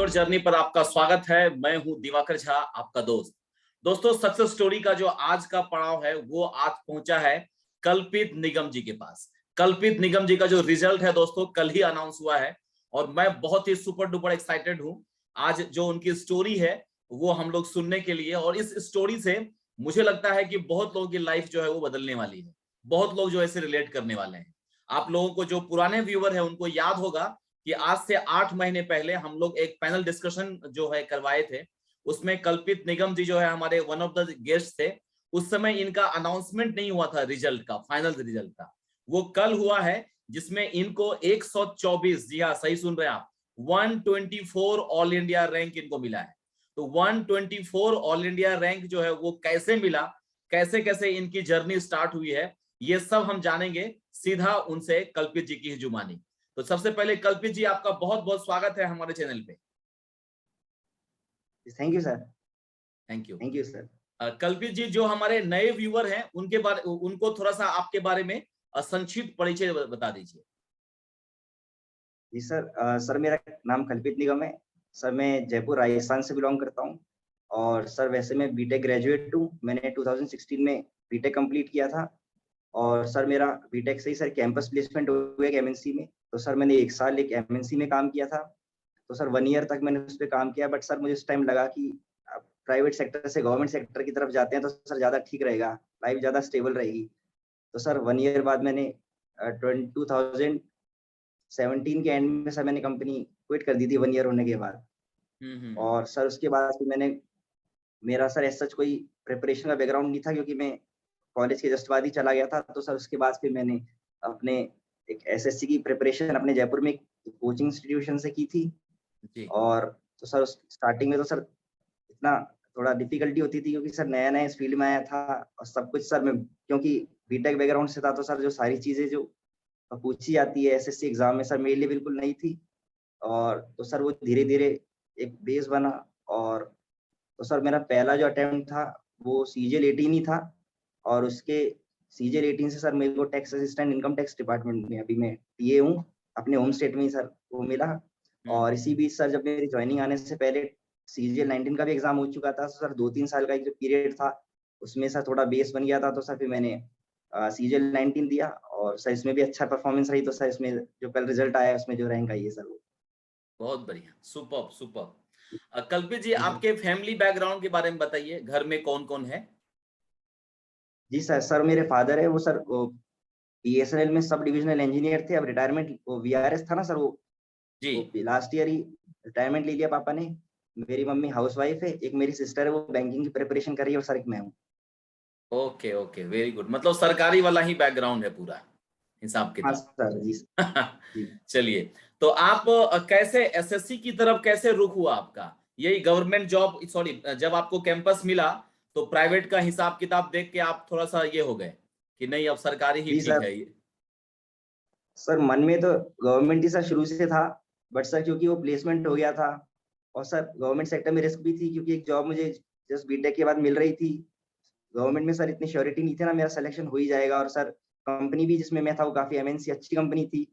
Your journey पर आपका स्वागत है। मैं हूं दिवाकर झा, आपका दोस्त। दोस्तों, सक्सेस स्टोरी का जो आज का पड़ाव है वो आज पहुंचा है कल्पित निगम जी के पास। कल्पित निगम जी का जो रिजल्ट है दोस्तों कल ही अनाउंस हुआ है और मैं बहुत ही सुपर डुपर एक्साइटेड हूं आज जो उनकी स्टोरी है वो हम लोग सुनने के लिए। और इस स्टोरी से मुझे लगता है कि बहुत लोगों की लाइफ जो है वो बदलने वाली है। बहुत लोग जो ऐसे रिलेट करने वाले हैं। आप लोगों को जो पुराने व्यूअर है उनको याद होगा कि आज से 8 महीने पहले हम लोग एक पैनल डिस्कशन जो है करवाए थे। उसमें कल्पित निगम जी जो है हमारे वन ऑफ द गेस्ट थे। उस समय इनका अनाउंसमेंट नहीं हुआ था रिजल्ट का, फाइनल रिजल्ट का। वो कल हुआ है जिसमें इनको 124, जी हाँ सही सुन रहे हैं आप, 124 ऑल इंडिया रैंक इनको मिला है। तो 124 ऑल इंडिया रैंक जो है वो कैसे मिला, कैसे कैसे इनकी जर्नी स्टार्ट हुई है, ये सब हम जानेंगे सीधा उनसे, कल्पित जी की ही जुबानी। तो सबसे पहले कल्पित जी, आपका बहुत बहुत स्वागत है हमारे चैनल पे। Thank you sir. Thank you. Thank you sir. कल्पित जी, जो हमारे नए व्यूअर हैं उनको थोड़ा सा आपके बारे में संक्षिप्त परिचय बता दीजिए। जी सर। सर मेरा नाम कल्पित निगम है। सर मैं जयपुर राजस्थान से बिलोंग करता हूँ। और सर वैसे मैं बीटेक ग्रेजुएट हूँ। मैंने 2016 में बीटेक कंप्लीट किया था। और सर मेरा बीटेक से ही सर कैंपस प्लेसमेंट हुआ एक एमएनसी में। तो सर मैंने 1 साल एक एमएनसी में काम किया था। तो सर 1 ईयर तक मैंने उस पर काम किया। बट सर मुझे उस टाइम लगा कि प्राइवेट सेक्टर से गवर्नमेंट सेक्टर की तरफ जाते हैं तो सर ज़्यादा ठीक रहेगा, लाइफ ज़्यादा स्टेबल रहेगी। तो सर 1 ईयर बाद मैंने 2017 के एंड में सर मैंने कंपनी क्विट कर दी थी 1 ईयर होने के बाद। और सर उसके बाद फिर मैंने, मेरा सर ऐसा कोई प्रिपरेशन का बैकग्राउंड नहीं था क्योंकि मैं कॉलेज के जस्ट बाद ही चला गया था। तो सर उसके बाद फिर मैंने अपने एक एसएससी की प्रिपरेशन अपने जयपुर में कोचिंग इंस्टीट्यूशन से की थी। जी। और तो सर स्टार्टिंग में तो सर इतना थोड़ा डिफिकल्टी होती थी क्योंकि सर नया नया इस फील्ड में आया था। और सब कुछ सर मैं क्योंकि बीटेक बैकग्राउंड से था तो सर जो सारी चीजें जो पूछी जाती है एसएससी एग्जाम में सर मेरे लिए बिल्कुल नहीं थी। और तो सर वो धीरे धीरे एक बेस बना। और तो सर मेरा पहला जो अटेम्प्ट था वो सीजीएल 18 ही था। और उसके सीजीएल 18 से सर मेरे को tax assistant income tax department में अभी मैं टीए हूँ, अपने होम स्टेट में ही सर वो मिला। और इसी बीच सर जब मेरी ज्वाइनिंग आने से पहले सीजीएल 19 का भी एग्जाम हो चुका था। सर 2-3 साल का एक जो पीरियड था उसमें सर थोड़ा बेस बन गया था। तो सर फिर मैंने सीजीएल 19 दिया और सर इसमें भी अच्छा परफॉर्मेंस रही। तो सर इसमें जो कल रिजल्ट आया उसमें जो रैंक आई है सर वो। बहुत बढ़िया, सुपर सुपर। कल्पित जी, जी सर। आपके फैमिली बैकग्राउंड के बारे में बताइए, घर में कौन कौन है? जी सर। सर मेरे फादर है वो सर बीएसएनएल में सब डिविजनल इंजीनियर थे। अब रिटायरमेंट वो वीआरएस था ना सर, वो जी। लास्ट ईयर ही रिटायरमेंट ले लिया पापा ने। मेरी मम्मी हाउसवाइफ है। एक मेरी सिस्टर है वो बैंकिंग की प्रिपरेशन कर रही है और सर एक मैं हूँ। Okay okay, very good. मतलब सरकारी वाला ही बैकग्राउंड है पूरा, हिसाब हाँ किताब। सर। जी जी। चलिए, तो आप कैसे एसएससी की तरफ कैसे रुख हुआ आपका? यही गवर्नमेंट जॉब, सॉरी, जब आपको कैंपस मिला तो प्राइवेट का हिसाब किताब देख के आप थोड़ा सा ये हो गए कि नहीं अब सरकारी ही जी ठीक सर। है ये? सर मन में तो गवर्नमेंट ही सर शुरू से था। बट सर क्योंकि वो प्लेसमेंट हो गया था और सर गवर्नमेंट सेक्टर में रिस्क भी थी क्योंकि एक जॉब मुझे जस्ट बीटेक के बाद मिल रही थी। गवर्नमेंट में सर इतनी श्योरिटी नहीं थी ना मेरा सिलेक्शन हो ही जाएगा। और सर कंपनी भी जिसमें मैं था वो काफी एमएनसी अच्छी कंपनी थी।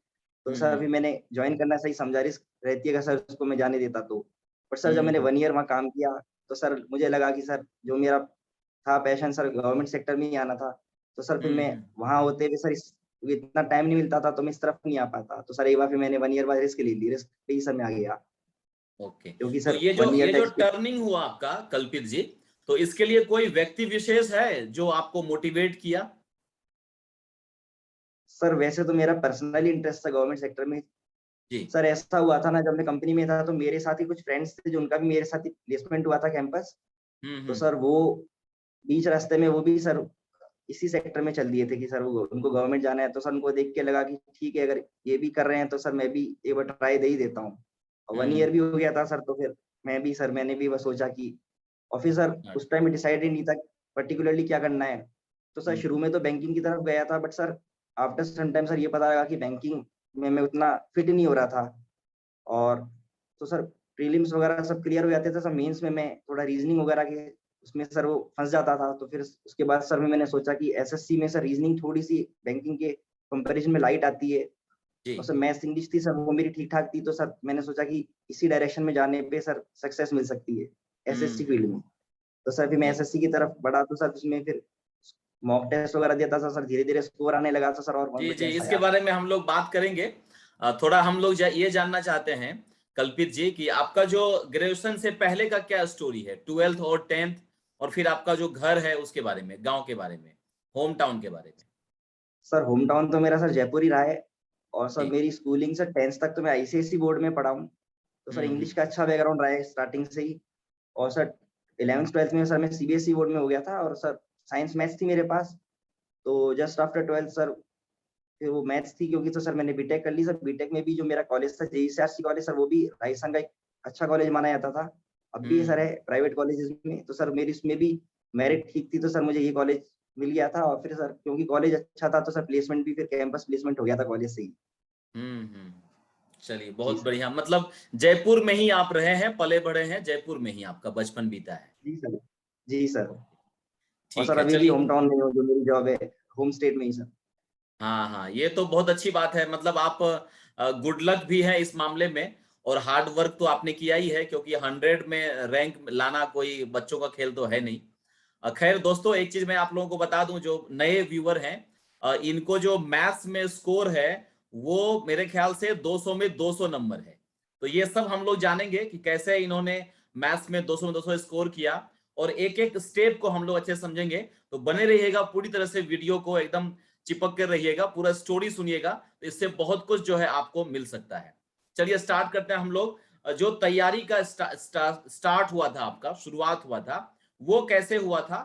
तो सर अभी मैंने ज्वाइन करना सही समझा, रिस्क रहती है अगर सर उसको मैं जाने देता तो। बट सर जब मैंने 1 ईयर वहाँ काम किया तो सर मुझे लगा कि सर जो मेरा था पैशन सर गवर्नमेंट सेक्टर में ही आना था। तो सर फिर मैं वहाँ होते हुए सर इतना टाइम नहीं मिलता था तो मैं इस तरफ नहीं आ पाता। तो सर एक बार फिर मैंने 1 ईयर बाद रिस्क ले ली, रिस्क पे ही सर मैं आ गया। ओके। क्योंकि तो सर ये जो 1 ईयर ये का जो टर्निंग हुआ आपका कल्पित जी, तो इसके लिए कोई व्यक्ति विशेष है जो आपको मोटिवेट किया? सर वैसे तो मेरा पर्सनली इंटरेस्ट था गवर्नमेंट सेक्टर में। जी। सर ऐसा हुआ था ना जब मैं कंपनी में था तो मेरे साथ ही कुछ फ्रेंड्स थे जो उनका भी मेरे साथ ही प्लेसमेंट हुआ था कैंपस। तो सर वो बीच रास्ते में वो भी सर इसी सेक्टर में चल दिए थे कि सर वो उनको गवर्नमेंट जाना है। तो सर उनको देख के लगा कि ठीक है अगर ये भी कर रहे हैं तो सर मैं भी एक बार ट्राई दे ही देता हूँ। और 1 ईयर भी हो गया था सर। तो फिर मैंने भी बस सोचा कि, और फिर सर उस टाइम डिसाइड ही नहीं था पर्टिकुलरली क्या करना है। तो सर शुरू में तो बैंकिंग की तरफ गया था but sir after some time sir ये पता लगा कि बैंकिंग में मैं उतना फिट नहीं हो रहा था। और तो सर प्रीलिम्स वगैरह सब क्लियर हो जाते थे। सर मेंस में मैं थोड़ा रीजनिंग वगैरह के उसमें सर वो फंस जाता था। तो फिर उसके बाद सर मैंने सोचा कि एसएससी में सर रीजनिंग थोड़ी सी बैंकिंग के कंपैरिजन में लाइट आती है। जी। और सर मैथ्स इंग्लिश थी सर, वो मेरी ठीक ठाक थी, तो सर मैंने सोचा कि इसी डायरेक्शन में जाने पे सर सक्सेस मिल सकती है एसएससी फील्ड में। तो सर फिर मैं जी एसएससी की तरफ बढ़ा, तो सर उसमें फिर मॉक टेस्ट वगैरह देता था सर, धीरे धीरे स्कोर आने लगा था सर, और जी जी, कॉन्फिडेंस इसके आया। बारे में हम लोग बात करेंगे। थोड़ा हम लोग ये जानना चाहते हैं कल्पित जी कि आपका जो ग्रेजुएशन से पहले का क्या स्टोरी है, 12th और 10th, और फिर आपका जो घर है उसके बारे में, गांव के बारे में, होम टाउन के बारे में। सर होम टाउन तो मेरा सर जयपुर ही रहा है, और सर जी। मेरी स्कूलिंग सर 10th तक तो मैं आईसीएसई बोर्ड में पढ़ा हूँ। तो सर इंग्लिश का अच्छा बैकग्राउंड रहा है स्टार्टिंग से ही। और सर 11th 12th में सर मैं सीबीएसई बोर्ड में हो गया था, और सर साइंस मैथ्स थी मेरे पास। तो जस्ट आफ्टर 12th सर फिर वो मैथ्स थी, क्योंकि तो सर मैंने बीटेक कर ली सर। बीटेक में भी जो मेरा कॉलेज था जेईसीआरसी कॉलेज सर, वो भी राजस्थान का एक अच्छा कॉलेज माना जाता था। अब भी सर हम्म। है प्राइवेट कॉलेजेस में, तो सर मेरी उसमें भी मेरिट ठीक थी, तो सर मुझे ये कॉलेज मिल गया था। और फिर सर क्योंकि कॉलेज अच्छा था, तो सर प्लेसमेंट भी फिर कैंपस प्लेसमेंट हो गया था कॉलेज से ही। हम्म। चलिए जी बहुत सर। बढ़िया, मतलब जयपुर में ही आप रहे हैं, पले बढ़े हैं, जयपुर में ही आपका बचपन बीता है। जी सर। जी सर। और ठीक सर है, अभी भी चलिए। होम टाउन में हूँ, जो मेरी जॉब है होम स्टेट में ही सर। हाँ हाँ, ये तो बहुत अच्छी बात है, मतलब आप गुड लक भी है इस मामले में, और हार्ड वर्क तो आपने किया ही है, क्योंकि 100 में रैंक लाना कोई बच्चों का खेल तो है नहीं। खैर दोस्तों, एक चीज मैं आप लोगों को बता दूं, जो नए व्यूअर हैं, इनको जो मैथ्स में स्कोर है वो मेरे ख्याल से 200 में 200 नंबर है। तो ये सब हम लोग जानेंगे कि कैसे इन्होंने मैथ्स में 200 में 200 स्कोर किया, और एक एक स्टेप को हम लोग अच्छे से समझेंगे। तो बने रहिएगा पूरी तरह से, वीडियो को एकदम चिपक कर रहिएगा, पूरा स्टोरी सुनिएगा, तो इससे बहुत कुछ जो है आपको मिल सकता है। चलिए स्टार्ट करते हैं हम लोग। जो तैयारी का स्टार्ट हुआ था, आपका शुरुआत हुआ था, वो कैसे हुआ था?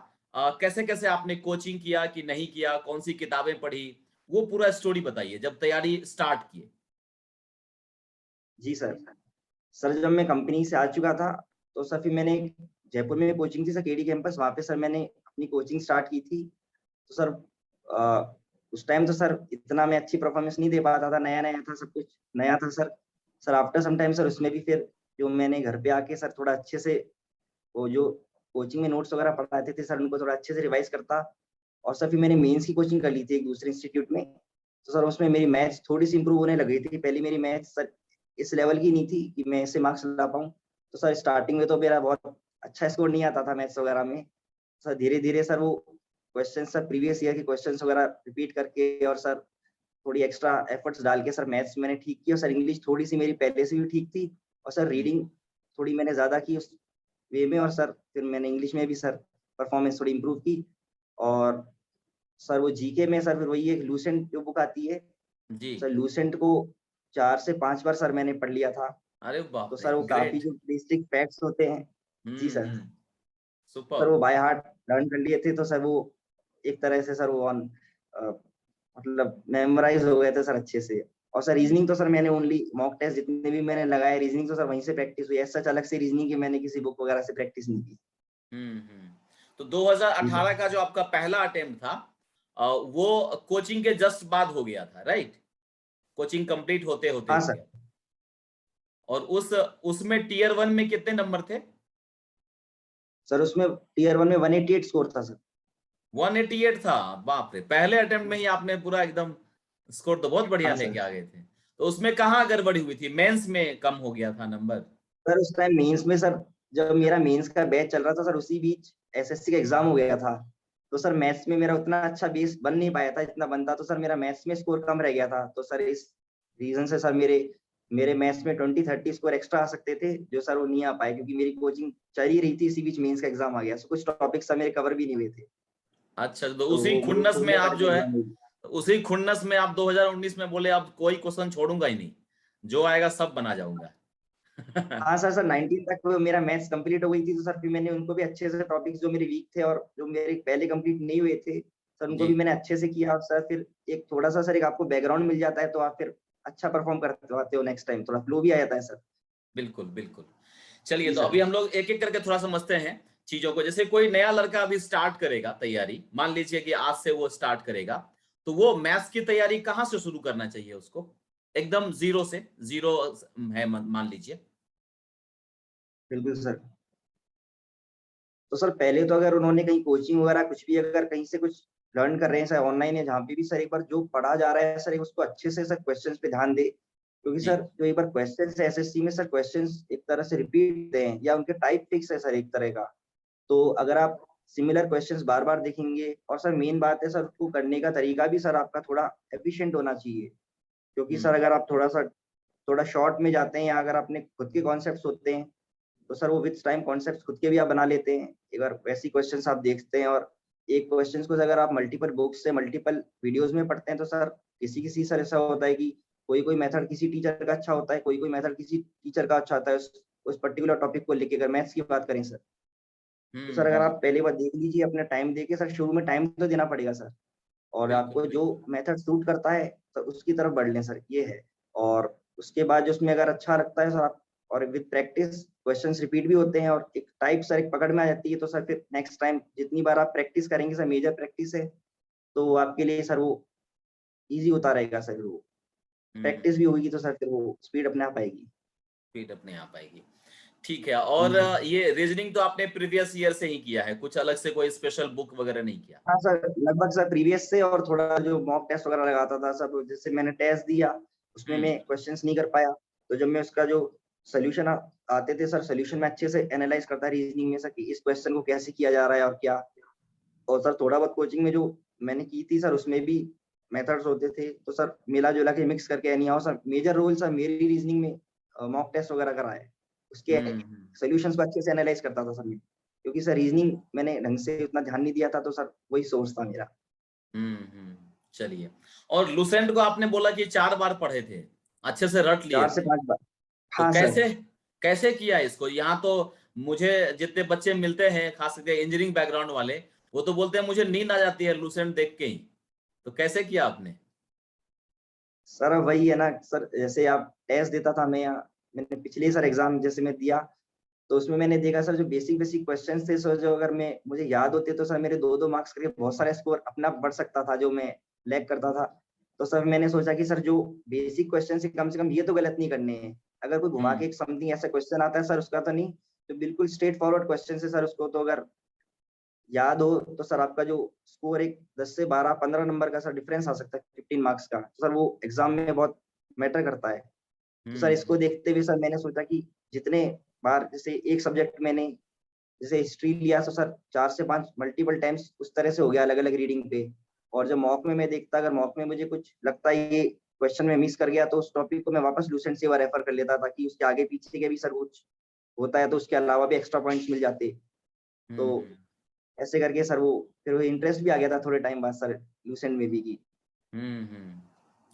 कैसे कैसे आपने कोचिंग किया कि नहीं किया, कौन सी किताबें पढ़ी, वो पूरा स्टोरी बताइए जब तैयारी स्टार्ट किए। जी सर। सर जब मैं कंपनी से आ चुका था, तो सर फिर मैंने जयपुर में कोचिंग थी सर, केडी कैंपस, वहाँ पे सर मैंने अपनी कोचिंग स्टार्ट की थी। तो सर उस टाइम तो सर इतना मैं अच्छी परफॉर्मेंस नहीं दे पाता था, नया नया था, सब कुछ नया था sir. Sir after some time sir उसमें भी फिर जो मैंने घर पे आके सर थोड़ा अच्छे से वो जो कोचिंग में नोट्स वगैरह पढ़ाते थे सर, उनको थोड़ा अच्छे से रिवाइज करता। और सर फिर मैंने मेंस की कोचिंग कर ली थी एक दूसरे इंस्टीट्यूट में। तो सर उसमें मेरी मैथ्स थोड़ी सी इंप्रूव होने लग गई थी। पहले मेरी मैथ्स सर इस लेवल की नहीं थी कि मैं ऐसे मार्क्स ला पाऊँ। तो सर स्टार्टिंग में तो मेरा बहुत अच्छा स्कोर नहीं आता था मैथ्स वगैरह में। सर धीरे धीरे सर वो क्वेश्चन सर प्रीवियस ईयर के क्वेश्चन वगैरह रिपीट करके, और सर थोड़ी एक्स्ट्रा एफर्ट्स डाल के सर मैथ्स मैंने ठीक किया। और सर इंग्लिश थोड़ी सी मेरी पहले से भी ठीक थी, और सर रीडिंग थोड़ी मैंने ज्यादा की उस वे में। और सर फिर मैंने इंग्लिश में भी सर परफॉर्मेंस थोड़ी इंप्रूव की। और सर वो जीके में सर फिर वही एक लूसेंट जो बुक आती है, जी। सर लूसेंट को 4 से 5 बार सर मैंने पढ़ लिया था। अरे तो बाप रे, सर वो काफ़ी ग्रेट। जो बेसिक फैक्ट्स होते हैं। जी सर। Sir super. वो बाय हार्ट लर्न कर लिए थे, तो सर वो एक तरह से सर वो मतलब मेमोराइज़ हो गए थे सर अच्छे से। और सर रीज़निंग तो सर मैंने ओनली मॉक टेस्ट जितने भी मैंने लगाए, रीज़निंग तो सर वहीं से प्रैक्टिस हुई है। ऐसा अलग से रीज़निंग की मैंने किसी बुक वगैरह से प्रैक्टिस नहीं की। तो जी 2018 सर। का जो आपका पहला अटेम्प्ट था, वो कोचिंग के जस्ट बाद हो गया था, राइट? कोचिंग कंप्लीट होते होते हाँ हो सर। गया। और उसमें टीयर 1 में कितने नंबर थे? सर उसमें टियर 1 में 188 स्कोर था सर। 188 था? बाप रे, पहले अटेम्प्ट में ही आपने पूरा एकदम, स्कोर तो बहुत बढ़िया हाँ लेके सर। आ गए थे। तो उसमें कहाँ गड़बड़ी हुई थी, मेंस में कम हो गया था नंबर? सर उस टाइम मेंस में सर, जब मेरा मेंस का बैच चल रहा था सर, उसी बीच एसएससी का एग्जाम हो गया था। तो सर मैथ्स में मेरा उतना अच्छा बेस बन नहीं पाया था जितना बनता, तो सर मेरा मैथ्स में स्कोर कम रह गया था। तो सर इस रीजन से सर मेरे मेरे मैथ्स में 20-30 स्कोर एक्स्ट्रा आ सकते थे, जो सर वो नहीं आ पाए, क्योंकि मेरी कोचिंग चल ही रही थी, इसी बीच मेंस का एग्जाम आ गया। सो कुछ टॉपिक्स सर मेरे कवर भी नहीं हुए थे, अच्छा, तो तो उसी वो खुन्नस हो में गया आप करके जो है, एग्जाम में। उसी खुन्नस में आप 2019 में बोले अब कोई क्वेश्चन छोड़ूंगा ही नहीं, जो आएगा सब बना जाऊंगा। हाँ सर। सर 19 तक तो मेरा मैथ्स कंप्लीट हो गई थी, तो सर फिर मैंने उनको भी अच्छे से टॉपिक्स जो मेरे वीक थे और जो मेरे पहले कंप्लीट नहीं हुए थे सर, उनको जी, भी मैंने अच्छे से किया। और सर फिर एक थोड़ा सा सर एक आपको बैकग्राउंड मिल जाता है, तो आप फिर अच्छा परफॉर्म करते आते हो, नेक्स्ट टाइम थोड़ा फ्लो भी आ जाता है सर। बिल्कुल बिल्कुल। चलिए, जी तो सर। अभी हम लोग एक एक करके थोड़ा समझते हैं चीजों को। जैसे कोई नया लड़का अभी स्टार्ट करेगा तैयारी, मान लीजिए कि आज से वो स्टार्ट करेगा, तो वो मैथ्स की तैयारी कहाँ से शुरू करना चाहिए उसको? एकदम जीरो से, जीरो है मान लीजिए। बिल्कुल सर। तो सर पहले तो अगर उन्होंने कहीं कोचिंग वगैरह कुछ भी अगर कहीं से कुछ लर्न कर रहे हैं सर ऑनलाइन या जहाँ पे भी, सर एक बार जो पढ़ा जा रहा है सर एक उसको अच्छे से सर क्वेश्चंस पे ध्यान दे, क्योंकि जी। सर जो एक बार क्वेश्चंस है एसएससी में सर क्वेश्चंस एक तरह से रिपीट हैं या उनके टाइप फिक्स है सर एक तरह का। तो अगर आप सिमिलर क्वेश्चंस बार-बार देखेंगे और सर मेन बात है सर उसको करने का तरीका भी सर आपका थोड़ा एफिशिएंट होना चाहिए। क्योंकि सर अगर आप थोड़ा शॉर्ट में जाते हैं या अगर अपने खुद के कॉन्सेप्ट्स होते हैं, तो सर वो विथ टाइम कॉन्सेप्ट्स खुद के भी आप बना लेते हैं। एक बार वैसी क्वेश्चंस आप देखते हैं और एक क्वेश्चंस को अगर आप मल्टीपल बुक्स से, मल्टीपल वीडियोज़ में पढ़ते हैं, तो सर किसी-किसी सर ऐसा होता है कि कोई-कोई मेथड किसी टीचर का अच्छा होता है, कोई-कोई मेथड किसी टीचर का अच्छा होता है उस पर्टिकुलर टॉपिक को लेके, अगर मैथ्स की बात करें सर। तो सर अगर आप पहली बार देख लीजिए, अपना टाइम देके सर शुरू में टाइम तो देना पड़ेगा सर। और बिल्कुल, आपको जो बिल्कुल। मेथड सूट करता है तो उसकी तरफ बढ़ लें सर, ये है। और उसके बाद जो उसमें अगर अच्छा लगता है सर आप, और विद प्रैक्टिस क्वेश्चंस रिपीट भी होते हैं और एक टाइप सर एक पकड़ में आ जाती है, तो सर फिर नेक्स्ट टाइम जितनी बार आप प्रैक्टिस करेंगे सर, मेजर प्रैक्टिस है, तो वो आपके लिए सर वो ईज़ी होता रहेगा सर वो। हुँ, प्रैक्टिस भी होगी तो सर फिर वो स्पीड अपने आप आएगी। स्पीड अपने आप आएगी। ठीक है, और जी। ये रीजनिंग तो आपने प्रीवियस ईयर से ही किया है, कुछ अलग से कोई स्पेशल बुक वगैरह नहीं किया? हाँ सर, लगभग सर प्रीवियस से और थोड़ा जो मॉक टेस्ट वगैरह लगाता था सब, जैसे मैंने टेस्ट दिया, उसमें हुँ, मैं क्वेश्चंस नहीं कर पाया, तो जब मैं उसका जो सॉल्यूशन आते थे सर, सॉल्यूशन मैं अच्छे से एनालाइज़ करता रीज़निंग में सर कि इस क्वेश्चन को कैसे किया जा रहा है और क्या। और सर थोड़ा बहुत कोचिंग में जो मैंने की थी सर, उसमें भी मेथड्स होते थे, तो सर मिला-जुला के मिक्स करके any how sir major role sir मेरी रीज़निंग में मॉक टेस्ट वगैरह का रहा है। उसके हुँ, हुँ। सॉल्यूशंस को अच्छे से एनालाइज़ करता था सर मैं। क्योंकि सर रीज़निंग मैंने ढंग से उतना ध्यान नहीं दिया था, तो सर वही सोर्स था मेरा। हुँ, हुँ। चलिए, और लुसेंट को आपने बोला कि 4 बार पढ़े थे, अच्छे से रट लिए 4 से थे। 5 बार। तो हाँ सर। कैसे कैसे किया इसको? यहाँ तो मुझे जितने बच्चे मिलते हैं, खास करके इंजीनियरिंग बैकग्राउंड वाले, वो तो बोलते हैं मुझे नींद आ जाती है लुसेंट देख के ही। तो कैसे किया आपने? सर वही है ना सर, जैसे आप टेस्ट देता था मैं, मैंने पिछले सर एग्ज़ाम जैसे मैं दिया, तो उसमें मैंने देखा सर जो बेसिक-बेसिक क्वेश्चन्स थे सर, जो अगर मैं मुझे याद होते तो सर मेरे 2-2 मार्क्स करके बहुत सारे स्कोर अपने आप बढ़ सकता था, जो मैं लैग करता था। तो सर मैंने सोचा कि सर जो बेसिक क्वेश्चन्स हैं, कम से कम ये तो गलत नहीं करने हैं। अगर कोई घुमा हुँ, के एक समथिंग ऐसा क्वेश्चन आता है सर, उसका तो नहीं, तो बिल्कुल स्ट्रेट फॉरवर्ड क्वेश्चन है सर, उसको तो अगर याद हो तो सर आपका जो स्कोर एक 10 से 12-15 नंबर का सर डिफरेंस आ सकता है 15 मार्क्स का। तो सर वो एग्ज़ाम में बहुत मैटर करता है। तो हुँ, सर इसको हुँ। देखते हुए सर मैंने सोचा कि जितने बार जैसे एक सब्जेक्ट मैंने जैसे हिस्ट्री लिया, तो सर 4 से 5 मल्टीपल टाइम्स उस तरह से हो गया अलग-अलग रीडिंग पे। और जब मॉक में मैं देखता, अगर मॉक में मुझे कुछ लगता है ये क्वेश्चन मैं मिस कर गया, तो उस टॉपिक को मैं वापस लूसेंट से एक बार रेफर कर लेता, ताकि उसके आगे पीछे के भी सर कुछ होता है तो उसके अलावा भी एक्स्ट्रा पॉइंट्स मिल जाते। तो हुँ, हुँ। ऐसे करके सर वो फिर वो इंटरेस्ट भी आ गया था थोड़े टाइम बाद सर लूसेंट में भी की। हुँ, हुँ।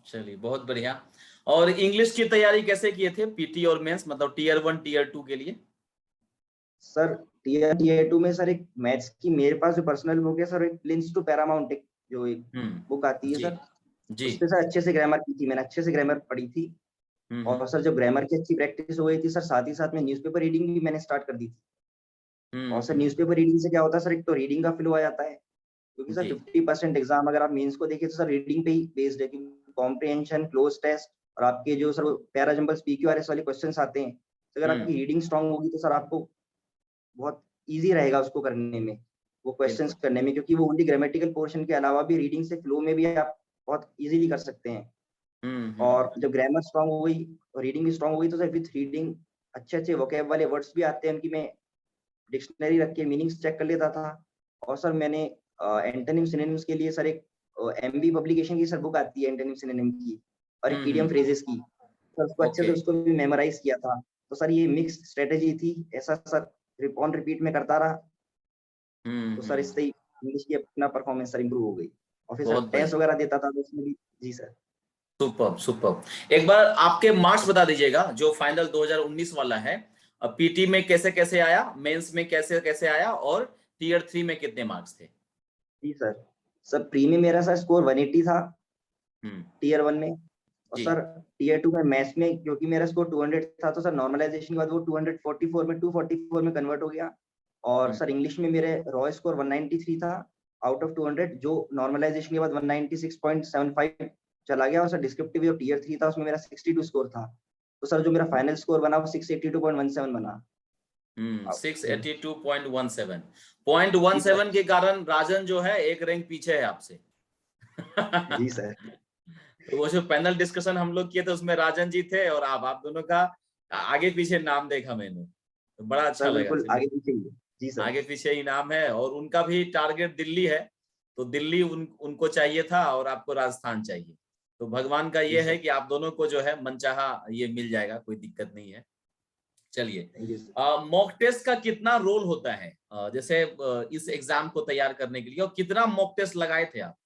चलिए, बहुत बढ़िया। और इंग्लिश की तैयारी कैसे किए थे? पीटी और मेंस, मतलब टियर 1, टियर 2 के लिए? सर टियर 2 में सर एक मैथ्स की मेरे पास जो पर्सनल बुक है सर, एक प्रिंस टू पैरामाउंट, एक जो एक हुँ। बुक आती है जी, सर, जी। उसपे सर अच्छे से ग्रामर की थी, मैंने अच्छे से ग्रामर पढ़ी थी। हुँ, और हुँ। सर जब ग्रामर की अच्छी प्रैक्टिस हो गई थी सर, साथ ही साथ में न्यूज़पेपर रीडिंग भी मैंने स्टार्ट कर दी थी। हुँ, और सर हुँ। न्यूज़पेपर रीडिंग से क्या होता है सर, एक तो रीडिंग का फ्लो आ जाता है, क्योंकि सर जी। 50% एग्ज़ाम अगर आप मेंस को देखें तो सर रीडिंग पे ही बेस्ड है, क्योंकि कॉम्प्रिहेंशन, क्लोज़ टेस्ट और आपके जो सर वो पैरा जंबल्स, पीक्यूआरएस वाले क्वेश्चन्स आते हैं, तो अगर आपकी हुँ, रीडिंग स्ट्रॉन्ग होगी तो सर आपको बहुत ईज़ी रहेगा उसको करने में, वो क्वेश्चन्स बिल्कुल। करने में, क्योंकि वो ओनली ग्रामेटिकल पोर्शन के अलावा भी रीडिंग से फ्लो में भी आप बहुत ईज़िली कर सकते हैं। हुँ, हुँ। और जब ग्रामर स्ट्रॉन्ग हो गई और रीडिंग भी स्ट्रॉन्ग हो गई, तो सर विथ रीडिंग अच्छे-अच्छे वोकैब वाले वर्ड्स भी आते हैं, उनकी मैं डिक्शनरी रख के मीनिंग्स चेक कर लेता था। और सर मैंने एंटोनिम सिनोनिम्स के लिए सर एक एमबी पब्लिकेशन की सर बुक आती है एंटोनिम सिनोनिम की, और हुँ, एक इडियम हुँ। फ्रेजेस की। सर उसको अच्छे ओके। से उसको भी मेमोराइज़ किया था। तो सर ये मिक्स्ड स्ट्रैटेजी थी। ऐसा सर ऑन रिपीट में करता रहा, हुँ, तो सर हुँ। इससे ही इंग्लिश की अपना परफॉर्मेंस सर इम्प्रूव हो गई। और फिर सर बहुत टेस्ट बढ़िया। वगैरह देता था तो उसमें भी। जी सर। Superb, superb. एक बार आपके मार्क्स बता दीजिएगा जो फाइनल 2019 वाला है। पीटी में कैसे-कैसे आया, मेंस में कैसे-कैसे आया, और टियर 3 में कितने मार्क्स थे? जी सर। सर प्री में मेरा सर स्कोर 180 था, हुँ, टियर 1 में। और जी। सर टियर 2 में मैथ्स में क्योंकि मेरा स्कोर 200 था, तो सर नॉर्मलाइज़ेशन के बाद वो 244 में 244 में कन्वर्ट हो गया। और हुँ, सर इंग्लिश में मेरे रॉ स्कोर 193 था आउट ऑफ 200, जो नॉर्मलाइज़ेशन के बाद 196.75 चला गया। और सर डिस्क्रिप्टिव जो टियर 3 था उसमें मेरा 62 स्कोर था। तो सर जो मेरा फाइनल स्कोर बना वो 682.17 बना। 682.17 0.17 के कारण राजन जो है एक रैंक पीछे है आपसे। जी सर। तो वो जो पैनल डिस्कशन हम लोग किए थे उसमें राजन जी थे और आप दोनों का आगे पीछे नाम देखा मैंने, तो बड़ा अच्छा सर लगा। बिल्कुल चलिए, आगे पीछे ही है। जी सर। आगे पीछे ही नाम है और उनका भी टारगेट दिल्ली है, तो दिल्ली उनको चाहिए था और आपको राजस्थान चाहिए। तो भगवान का जी ये है सर। कि आप दोनों को जो है मनचाहा ये मिल जाएगा, कोई दिक्कत नहीं है। चलिए, thank you sir. Mock test का कितना रोल होता है जैसे इस एग्जाम को तैयार करने के लिए, और कितना मॉक टेस्ट लगाए थे आप?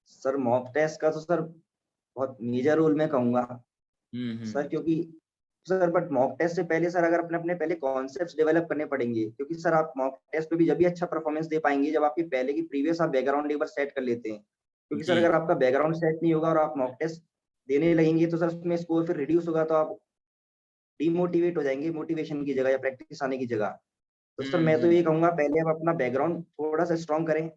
सर मॉक टेस्ट का तो सर बहुत मेजर रोल मैं कहूंगा सर, हम्म। क्योंकि सर बट मॉक टेस्ट से पहले सर अगर अपने अपने पहले कॉन्सेप्ट्स डेवलप करने पड़ेंगे, क्योंकि सर आप मॉक टेस्ट पे भी जब भी अच्छा परफॉर्मेंस दे पाएंगे जब आपकी पहले की प्रीवियस आप बैकग्राउंड एक बार सेट कर लेते हैं। क्योंकि जी। सर अगर आपका बैकग्राउंड सेट नहीं होगा और आप मॉक टेस्ट देने लगेंगे तो सर उसमें स्कोर फिर रिड्यूस होगा, तो आप डिमोटिवेट हो जाएंगे मोटिवेशन की जगह या प्रैक्टिस आने की जगह। तो सर मैं तो ये हम्म। कहूंगा पहले आप अपना बैकग्राउंड थोड़ा सा स्ट्रॉन्ग करें,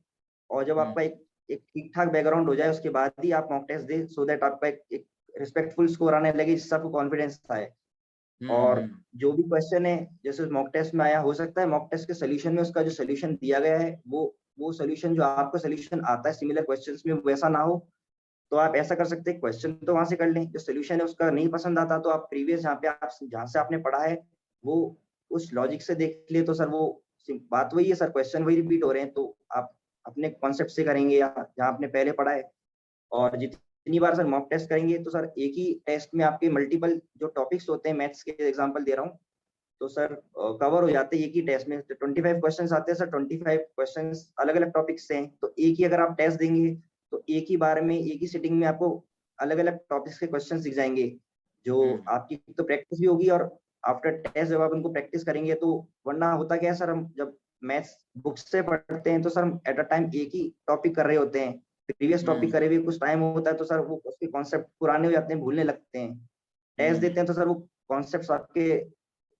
और जब हम्म आपका एक एक ठीक ठाक बैकग्राउंड हो जाए उसके बाद ही आप मॉक टेस्ट दें, सो दैट आपका एक रिस्पेक्टफुल स्कोर आने लगे जिससे आपको कॉन्फिडेंस आए। और हम्म। जो भी क्वेश्चन है जैसे मॉक टेस्ट में आया, हो सकता है मॉक टेस्ट के सोल्यूशन में उसका जो सोल्यूशन दिया गया है वो सोल्यूशन जो आपको सोल्यूशन आता है सिमिलर क्वेश्चंस में वैसा ना हो। तो आप ऐसा कर सकते हैं, क्वेश्चन तो वहां से कर लें, जो सोल्यूशन है उसका नहीं पसंद आता तो आप प्रीवियस जहाँ से आपने पढ़ा है वो उस लॉजिक से देख लिए, तो सर वो बात वही है सर, क्वेश्चन वही रिपीट हो रहे हैं, तो आप अपने कॉन्सेप्ट से करेंगे या जहाँ आपने पहले पढ़ा है। और जितनी बार सर मॉक टेस्ट करेंगे तो सर एक ही टेस्ट में आपके मल्टीपल जो टॉपिक्स होते हैं, मैथ्स के एग्जांपल दे रहा हूँ, तो सर कवर हो जाते हैं एक ही टेस्ट में। 25 क्वेश्चंस आते हैं सर, 25 क्वेश्चंस अलग अलग टॉपिक्स से हैं, तो एक ही अगर आप टेस्ट देंगे तो एक ही बार में एक ही सिटिंग में आपको अलग अलग टॉपिक्स के क्वेश्चंस दिख जाएंगे, जो आपकी तो प्रैक्टिस भी होगी। और आफ्टर टेस्ट जब आप उनको प्रैक्टिस करेंगे तो, वरना होता क्या है सर, हम जब मैथ्स बुक्स से पढ़ते हैं तो सर हम एट अ टाइम एक ही टॉपिक कर रहे होते हैं, प्रीवियस टॉपिक करे हुए कुछ टाइम होता है तो सर वो उसके कॉन्सेप्ट पुराने हो जाते हैं, भूलने लगते हैं। टेस्ट देते हैं तो सर वो कॉन्सेप्ट्स आपके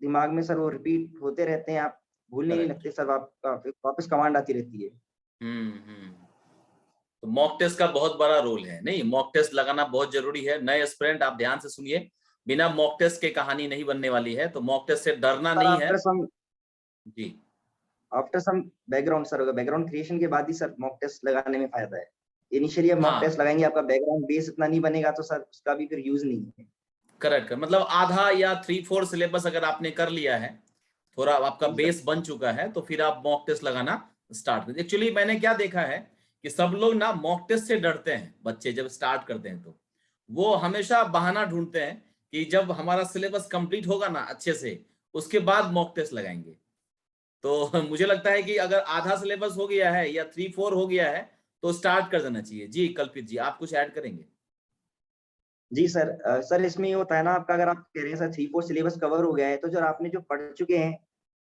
दिमाग में सर वो रिपीट होते रहते हैं, आप भूलने नहीं करेक्ट। लगते सर, आपका वापस कमांड आती रहती है। हम्म। तो मॉक टेस्ट का बहुत बड़ा रोल है, नहीं मॉक टेस्ट लगाना बहुत जरूरी है। नए एस्पिरेंट आप ध्यान से सुनिए, बिना मॉक टेस्ट के कहानी नहीं बनने वाली है, तो मॉक टेस्ट से डरना सर नहीं है। जी। After some background sir, background creation के बाद ही सर मॉक टेस्ट लगाने में फायदा है। इनिशियली आप मॉक टेस्ट हाँ, लगाएंगे, आपका बैकग्राउंड बेस इतना नहीं बनेगा तो सर उसका भी फिर यूज नहीं है। करेक्ट। मतलब आधा या 3/4 सिलेबस अगर आपने कर लिया है, थोड़ा आपका जी सर। बेस बन चुका है, तो फिर आप मॉक टेस्ट लगाना स्टार्ट करें। एक्चुअली मैंने क्या देखा है कि सब लोग ना मॉक टेस्ट से डरते हैं, बच्चे जब स्टार्ट करते हैं तो वो हमेशा बहाना ढूंढते हैं कि जब हमारा सिलेबस कंप्लीट होगा ना अच्छे से, उसके बाद मॉक टेस्ट लगाएंगे। तो मुझे लगता है कि अगर आधा सिलेबस हो गया है या 3/4 हो गया है तो स्टार्ट कर देना चाहिए। जी कल्पित जी, आप कुछ ऐड करेंगे? जी सर, सर इसमें ये होता है ना, आपका अगर आप कह रहे हैं सर 3/4 सिलेबस कवर हो गया है, तो जो आपने जो पढ़ चुके हैं,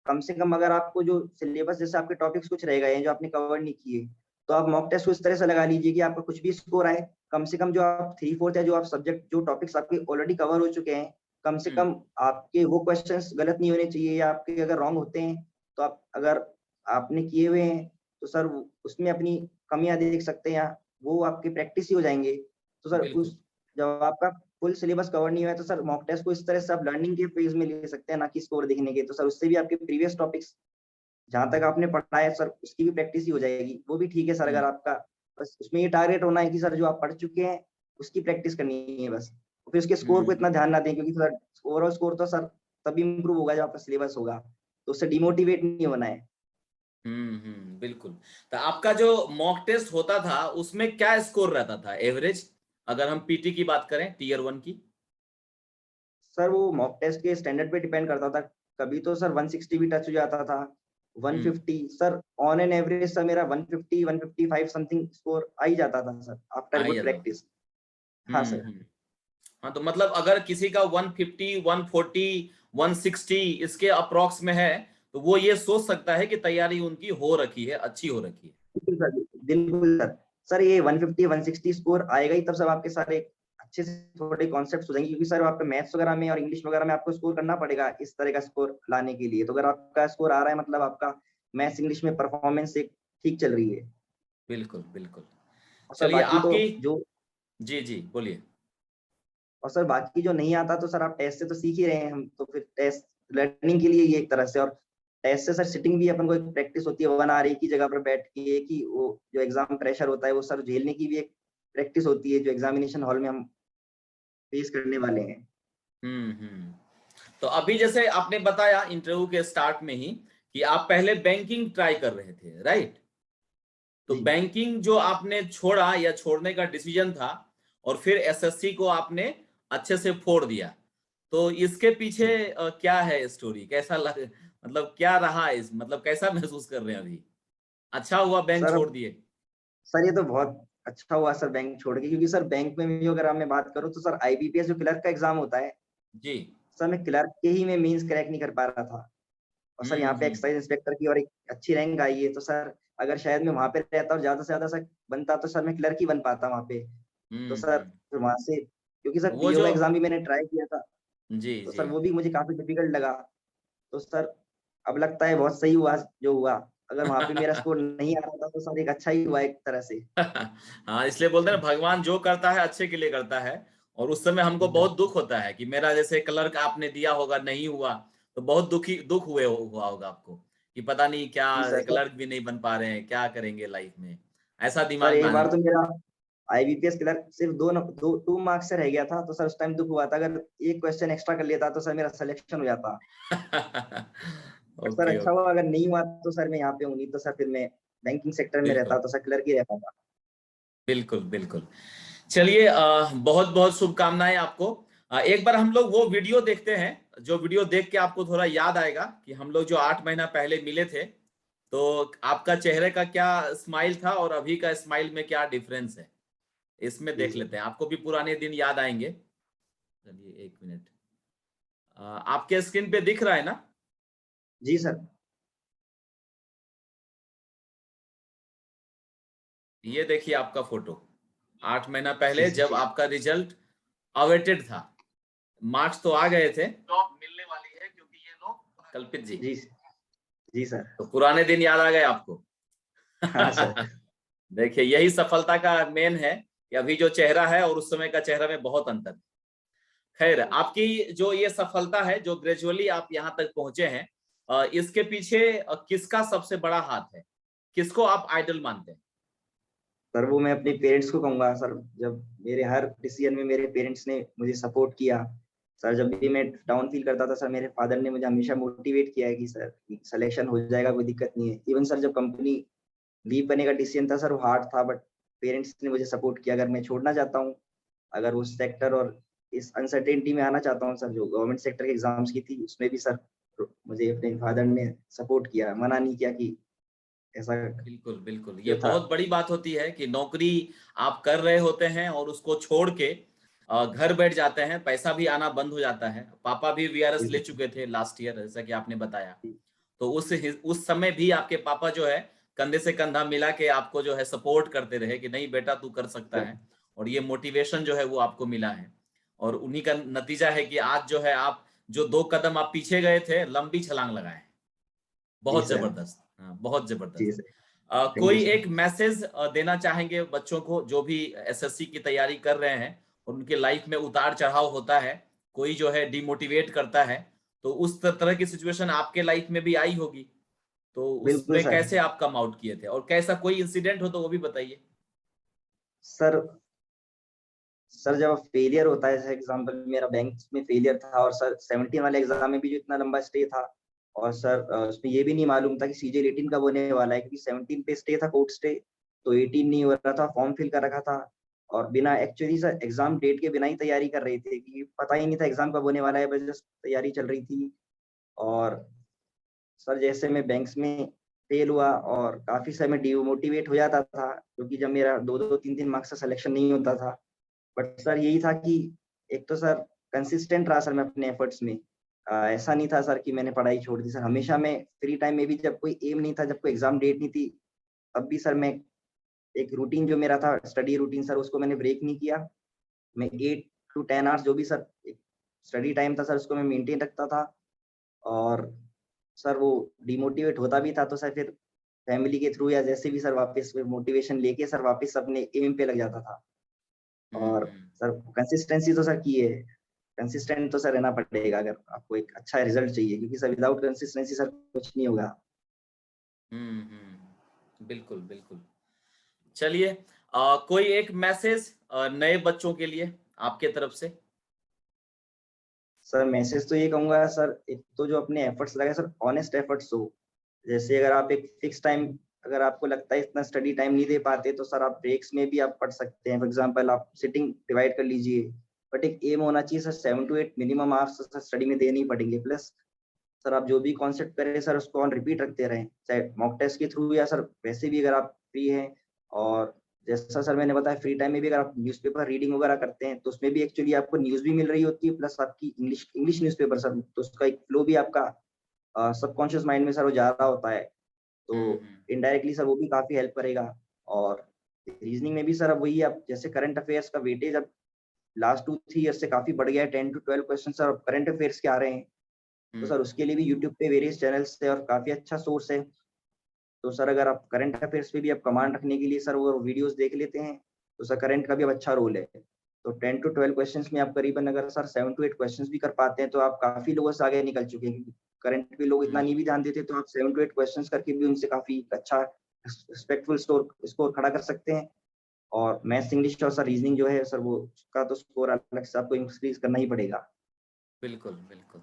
कम से कम अगर आपको जो सिलेबस जैसे आपके टॉपिक्स कुछ रह गए हैं जो आपने कवर नहीं किए, तो आप मॉक टेस्ट को इस तरह से लगा लीजिए कि आपका कुछ भी स्कोर आए, कम से कम जो आप 3/4 या जो आप सब्जेक्ट जो टॉपिक्स आपके ऑलरेडी कवर हो चुके हैं, कम से हम्म। कम आपके वो क्वेश्चंस गलत नहीं होने चाहिए, या आपके अगर रॉन्ग होते हैं तो आप अगर आपने किए हुए हैं तो सर उसमें अपनी कमियां देख सकते हैं, या वो आपकी प्रैक्टिस ही हो जाएंगे। तो सर बिल्कुल। उस जब आपका फुल सिलेबस कवर नहीं हुआ है तो सर मॉक टेस्ट को इस तरह से आप लर्निंग के फेज में ले सकते हैं, ना कि स्कोर देखने के। तो सर उससे भी आपके प्रीवियस टॉपिक्स जहां तक आपने पढ़ा है सर उसकी भी प्रैक्टिस ही हो जाएगी, वो भी ठीक है सर। हम्म अगर आपका बस उसमें ये टारगेट होना है कि सर जो आप पढ़ चुके हैं उसकी प्रैक्टिस करनी है बस, और फिर उसके स्कोर को हम्म इतना ध्यान ना दें, क्योंकि सर ओवरऑल स्कोर तो सर तभी इंप्रूव होगा जब आपका सिलेबस होगा, तो उससे डिमोटिवेट नहीं होना है। बिल्कुल। तो आपका जो मॉक टेस्ट होता था उसमें क्या स्कोर रहता था एवरेज, अगर हम पीटी की बात करें, टीयर 1 की? सर वो मॉक टेस्ट के स्टैंडर्ड पे डिपेंड करता था, कभी तो सर 160 भी टच हो जाता था, हम्म 150 sir, on an average sir मेरा 150 155 समथिंग स्कोर आ ही जाता था सर आफ्टर आ ही गुड जाता था। प्रैक्टिस। हाँ सर। हम्म। हाँ, तो मतलब अगर किसी का 150 140 160 इसके अप्रोक्स में है, तो वो ये सोच सकता है कि तैयारी उनकी हो रखी है, अच्छी हो रखी है। बिल्कुल सर, बिल्कुल सर। सर ये 150 160 स्कोर आएगा ही तब सब आपके सारे अच्छे से थोड़े कॉन्सेप्ट्स हो जाएंगे, क्योंकि सर आपके मैथ्स वगैरह में और इंग्लिश वगैरह में आपको स्कोर करना पड़ेगा इस तरह का स्कोर लाने के लिए। तो अगर आपका स्कोर आ रहा है मतलब आपका मैथ्स इंग्लिश में परफॉर्मेंस एक ठीक चल रही है। बिल्कुल बिल्कुल। और सर चलिए बाकी तो आपकी। जो जी जी बोलिए। और सर बाकी जो नहीं आता तो सर आप टेस्ट से तो सीख ही रहे हैं, हम तो फिर टेस्ट लर्निंग के लिए ये एक तरह से। और टेस्ट से सर सिटिंग भी अपन को एक प्रैक्टिस होती है, 1 आवर एक ही जगह पर बैठ के, कि वो जो एग्जाम प्रेशर होता है वो सर झेलने की भी एक प्रैक्टिस होती है, जो एग्जामिनेशन हॉल में हम फेस करने वाले हैं। हम्म। तो अभी जैसे आपने बताया इंटरव्यू के स्टार्ट में ही कि आप पहले बैंकिंग ट्राई कर रहे थे, राइट? तो जी बैंकिंग जो आपने छोड़ा या छोड़ने का डिसीजन था, और फिर एसएससी को आपने अच्छे से फोड़ दिया, तो इसके पीछे जी क्या है स्टोरी? कैसा लग, मतलब क्या रहा इस, मतलब कैसा महसूस कर रहे हैं अभी? अच्छा हुआ बैंक सर। छोड़ दिए? सर ये तो बहुत अच्छा हुआ सर बैंक छोड़ के, क्योंकि सर बैंक में भी अगर मैं बात करूँ तो सर आईबीपीएस जो क्लर्क का एग्जाम होता है, जी। सर मैं क्लर्क के ही में मींस क्रैक नहीं कर पा रहा था। और सर यहाँ पे हम्म। एक्साइज इंस्पेक्टर की और एक अच्छी रैंक आई है, तो सर अगर शायद मैं वहां पे रहता और ज्यादा से ज्यादा सर बनता, तो सर मैं क्लर्क ही बन पाता वहां पे। तो सर हम्म। फिर वहां से, क्योंकि सर वो पीओ जो, का एग्जाम भी मैंने ट्राई किया था, जी तो जी। सर वो भी मुझे काफी डिफिकल्ट लगा। तो सर अब लगता है बहुत सही हुआ जो हुआ। अगर वहां पे मेरा स्कोर नहीं आ रहा था तो सर एक अच्छा ही हुआ एक तरह से। हाँ, इसलिए बोलते हैं ना, भगवान जो करता है अच्छे के लिए करता है। और उस समय हमको बहुत दुख होता है कि मेरा जैसे क्लर्क आपने दिया होगा, नहीं हुआ, तो बहुत दुख हुआ होगा आपको कि पता नहीं क्या, जी सर। क्लर्क भी नहीं बन पा रहे हैं, क्या करेंगे लाइफ में, ऐसा सर दिमाग में एक आना। बार तो मेरा आईबीपीएस क्लर्क सिर्फ टू मार्क्स से रह गया था, तो सर उस टाइम दुख हुआ था। अगर एक क्वेश्चन एक्स्ट्रा कर लेता तो सर मेरा सिलेक्शन हो जाता। बट सर ओके अच्छा ओके। हुआ, अगर नहीं हुआ तो सर मैं यहाँ पे हूँ, नहीं तो सर फिर मैं बैंकिंग सेक्टर में रहता बिल्कुल तो सर क्लर्क ही रहता था। बिल्कुल बिल्कुल। चलिए, बहुत बहुत शुभकामनाएं आपको। एक बार हम लोग वो वीडियो देखते हैं, जो वीडियो देख के आपको थोड़ा याद आएगा कि हम लोग जो 8 महीना पहले मिले थे, तो आपका चेहरे का क्या स्माइल था और अभी का स्माइल में क्या डिफरेंस है, इसमें जी देख सर। लेते हैं। आपको भी पुराने दिन याद आएंगे। चलिए एक मिनट। आपके स्क्रीन पे दिख रहा है ना? जी सर। ये देखिए आपका फोटो, 8 महीना जी पहले जब जी आपका रिजल्ट अवेटेड था। मार्क्स तो आ गए थे, जॉब मिलने वाली है, क्योंकि ये लोग, कल्पित जी, जी जी सर। तो पुराने दिन याद आ गए आपको? हाँ सर। देखिए, यही सफलता का मेन है कि अभी जो चेहरा है और उस समय का चेहरा में बहुत अंतर है। खैर, आपकी जो ये सफलता है, जो ग्रेजुअली आप यहाँ तक पहुंचे हैं, इसके पीछे किसका सबसे बड़ा हाथ है? किसको आप आइडल मानते हैं? सर वो मैं अपने पेरेंट्स को कहूंगा सर। जब मेरे हर डिसीजन में मेरे पेरेंट्स ने मुझे सपोर्ट किया। सर जब भी मैं डाउन फील करता था सर, मेरे फादर ने मुझे हमेशा मोटिवेट किया है कि सर सिलेक्शन हो जाएगा, कोई दिक्कत नहीं है। इवन सर जब कंपनी लीव करने का डिसीजन था सर, वो हार्ड था, बट पेरेंट्स ने मुझे सपोर्ट किया। अगर मैं छोड़ना चाहता हूँ, अगर वो सेक्टर और इस अनसर्टेनिटी में आना चाहता हूँ सर, जो गवर्नमेंट सेक्टर के एग्जाम्स की थी उसमें भी सर मुझे अपने फादर ने सपोर्ट किया, मना नहीं किया कि ऐसा बिल्कुल बिल्कुल, ये जो था। बहुत बड़ी बात होती है कि नौकरी आप कर रहे होते हैं और उसको छोड़ के घर बैठ जाते हैं, पैसा भी आना बंद हो जाता है। पापा भी वीआरएस ले बिल्कुल चुके थे लास्ट ईयर, जैसा कि आपने बताया। जी तो उस समय भी आपके पापा जो है कंधे से कंधा मिला के आपको जो है सपोर्ट करते रहे कि नहीं बेटा तू कर सकता सर। है। और ये मोटिवेशन जो है वो आपको मिला है। और उन्हीं का नतीजा है कि आज जो है आप जो 2 कदम आप पीछे गए थे, लंबी छलांग लगाए। जी बहुत सर। जबरदस्त, हाँ, बहुत जी जबरदस्त। सर। थैंक यू कोई सर। एक मैसेज देना चाहेंगे बच्चों को जो भी एसएससी की तैयारी कर रहे हैं और उनके लाइफ में उतार चढ़ाव होता है, कोई जो है डिमोटिवेट करता है, तो उस तरह की सिचुएशन आपके लाइफ में भी आई होगी, तो बिल्कुल उसमें सर। कैसे आप कम आउट किए थे, और कैसा कोई इंसिडेंट हो तो वो भी बताइए। सर सर जब फेलियर होता है, जैसे एग्जाम्पल मेरा बैंक में फेलियर था, और सर 17 वाले एग्जाम में भी जो इतना लंबा स्टे था, और सर उसमें ये भी नहीं मालूम था कि सीजे 18 कब होने वाला है, क्योंकि 17 पे स्टे था, कोर्ट स्टे। तो 18 नहीं हो रहा था, फॉर्म फिल कर रखा था, और बिना एक्चुअली सर एग्जाम डेट के बिना ही तैयारी कर रही थी, कि पता ही नहीं था एग्जाम कब होने वाला है, बस just तैयारी चल रही थी। और सर जैसे मैं बैंक्स में फेल हुआ, और काफी समय डिमोटिवेट हो जाता था, क्योंकि जब मेरा 2-2 3-3 मार्क्स का सिलेक्शन नहीं होता था। बट सर यही था कि एक तो सर कंसिस्टेंट रहा सर मैं अपने एफर्ट्स में। ऐसा नहीं था सर कि मैंने पढ़ाई छोड़ दी। सर हमेशा मैं फ्री टाइम में भी, जब कोई एम नहीं था, जब कोई एग्जाम डेट नहीं थी, तब भी सर मैं एक रूटीन जो मेरा था, स्टडी रूटीन सर, उसको मैंने ब्रेक नहीं किया। मैं 8 to 10 आवर्स जो भी सर स्टडी टाइम था सर, उसको मैं मेंटेन रखता था। और सर वो डिमोटिवेट होता भी था तो सर फिर फैमिली के थ्रू या जैसे भी सर वापस मोटिवेशन लेके सर वापस अपने एम पे लग जाता था। और हम्म। सर कंसिस्टेंसी तो सर की है। कंसिस्टेंट तो सर रहना पड़ेगा अगर आपको एक अच्छा रिजल्ट चाहिए, क्योंकि सर विदाउट कंसिस्टेंसी सर कुछ नहीं होगा। बिल्कुल बिल्कुल। चलिए, कोई एक मैसेज नए बच्चों के लिए आपके तरफ से? सर मैसेज तो ये कहूंगा सर, एक तो जो अपने एफर्ट्स लगे सर, ऑनेस्ट एफर्ट्स हो। जैसे अगर आप एक फिक्स टाइम, अगर आपको लगता है इतना स्टडी टाइम नहीं दे पाते, तो सर आप ब्रेक्स में भी आप पढ़ सकते हैं। फॉर एग्जांपल आप सिटिंग डिवाइड कर लीजिए, बट एक एम होना चाहिए sir, 7 to 8 minimum hours sir study में देने ही पड़ेंगे। प्लस सर आप जो भी कॉन्सेप्ट करें सर, उसको ऑन रिपीट रखते रहें, चाहे मॉक टेस्ट के थ्रू या सर वैसे भी अगर आप फ्री हैं। और जैसा सर मैंने बताया, फ्री टाइम में भी अगर आप न्यूज़पेपर रीडिंग वगैरह करते हैं, तो उसमें भी एक्चुअली आपको न्यूज़ भी मिल रही होती है, प्लस आपकी इंग्लिश न्यूज़पेपर सर, तो उसका एक फ्लो भी आपका सबकॉन्शियस माइंड में सर वो जा रहा होता है, तो इनडायरेक्टली सर वो भी काफी हेल्प करेगा। और रीजनिंग में भी सर अब वही, आप जैसे करंट अफेयर्स का वेटेज अब लास्ट 2-3 ईयर से काफी बढ़ गया है, 10 to 12 question sir current affairs के आ रहे हैं। तो सर उसके लिए भी यूट्यूब पे वेरियस चैनल्स है और काफी अच्छा सोर्स है। तो सर अगर आप करंट अफेयर्स पे भी आप कमांड रखने के लिए सर वो वीडियोस देख लेते हैं, तो सर करंट का भी अब अच्छा रोल है। तो 10 to 12 क्वेश्चंस में आप करीबन अगर सर 7 to 8 क्वेश्चंस भी कर पाते हैं, तो आप काफी लोगों से आगे निकल चुके हैं। करंट पे लोग इतना नहीं भी ध्यान देते, तो आप 7 to 8 क्वेश्चंस करके भी उनसे काफी अच्छा रिस्पेक्टफुल स्कोर खड़ा कर सकते हैं। और मैथ्स, इंग्लिश और सर रीजनिंग जो है सर, वो उसका तो स्कोर अलग से आपको इंक्रीज करना ही पड़ेगा। बिल्कुल बिल्कुल।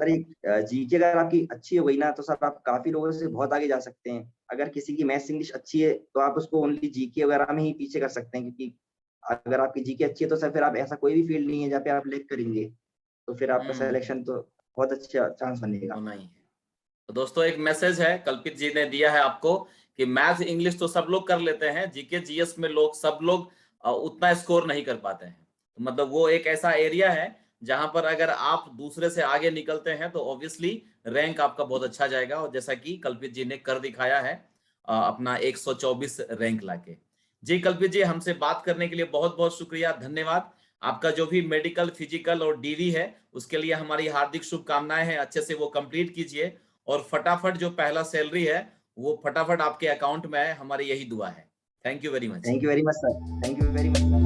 सर एक जीके अगर आपकी अच्छी हो गई ना, तो सर आप काफी लोगों से बहुत आगे जा सकते हैं। अगर किसी की मैथ्स इंग्लिश अच्छी है, तो आप उसको ओनली जीके वगैरह में ही पीछे कर सकते हैं, क्योंकि अगर आपकी जीके अच्छी है, तो सर फिर आप ऐसा कोई भी फील्ड नहीं है जहाँ पे आप लैग करेंगे, तो फिर आपका सिलेक्शन तो बहुत अच्छा चांस बनेगा। होना ही है। तो दोस्तों, एक मैसेज है कल्पित जी ने दिया है आपको कि मैथ इंग्लिश तो सब लोग कर लेते हैं, जीके जीएस में सब लोग उतना स्कोर नहीं कर पाते हैं। तो मतलब वो एक ऐसा एरिया है जहां पर अगर आप दूसरे से आगे निकलते हैं तो ऑब्वियसली रैंक आपका बहुत अच्छा जाएगा, और जैसा कि कल्पित जी ने कर दिखाया है अपना 124 रैंक लाके। जी कल्पित जी, हमसे बात करने के लिए बहुत बहुत शुक्रिया, धन्यवाद। आपका जो भी मेडिकल, फिजिकल और डीवी है, उसके लिए हमारी हार्दिक शुभकामनाएं हैं। अच्छे से वो कंप्लीट कीजिए और फटाफट जो पहला सैलरी है वो फटाफट आपके अकाउंट में आए, हमारी यही दुआ है। Thank you very much. Thank you very much sir, thank you very much sir.